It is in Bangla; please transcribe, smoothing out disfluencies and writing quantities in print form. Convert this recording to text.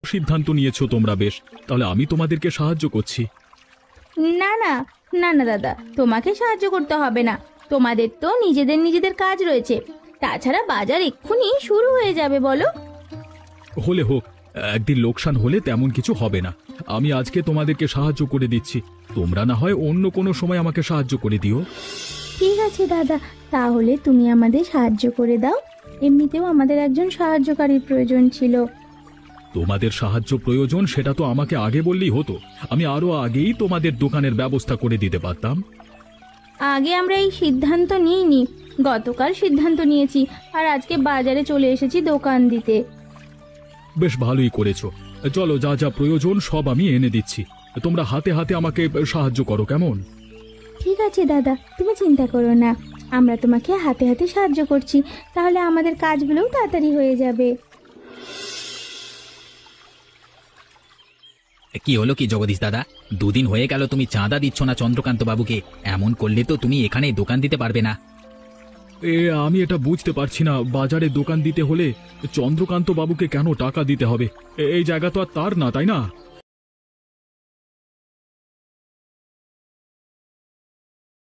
সিদ্ধান্ত নিয়েছো তোমরা, বেশ, তাহলে আমি তোমাদেরকে সাহায্য করছি। না না, না না দাদা, তোমাকে সাহায্য করতে হবে না। তোমাদের তো নিজেদের নিজেদের কাজ রয়েছে। তাছাড়া বাজার এক্ষুনি শুরু হয়ে যাবে, বলো। হলে হোক, একদিন লোকসান হলে তেমন কিছু হবে না। আমি আজকে তোমাদেরকে সাহায্য করে দিচ্ছি, তোমরা না হয় অন্য কোনো সময় আমাকে সাহায্য করে দিও। ঠিক আছে দাদা, তাহলে তুমি আমাদের সাহায্য করে দাও। এমনিতেও আমাদের একজন সাহায্যকারীর প্রয়োজন ছিল। তোমাদের সাহায্য প্রয়োজন সেটা তো আমাকে আগে বললেই হতো, আমি আরো আগেই তোমাদের দোকানের ব্যবস্থা করে দিতে পারতাম। আগে আমরা এই সিদ্ধান্ত নিইনি, গতকাল সিদ্ধান্ত নিয়েছি, আর আজকে বাজারে চলে এসেছি দোকান দিতে। বেশ ভালোই করেছো। চলো, যা যা প্রয়োজন সব আমি এনে দিচ্ছি, তোমরা হাতে হাতে আমাকে সাহায্য করো, কেমন? ঠিক আছে দাদা, তুমি চিন্তা করো না, আমরা তোমাকে হাতে হাতে সাহায্য করছি, তাহলে আমাদের কাজগুলোও তাড়াতাড়ি হয়ে যাবে। কি হলো কি জগদীশ দাদা, দুদিন হয়ে গেল তুমি চাঁদা দিচ্ছ না চন্দ্রকান্ত বাবুকে। এমন করলে তো তুমি এখানে দোকান দিতে পারবে না। আমি এটা বুঝতে পারছি না, বাজারে দোকান দিতে হলে চন্দ্রকান্ত বাবুকে কেন টাকা দিতে হবে? এই জায়গা তো আর তার না, তাই না?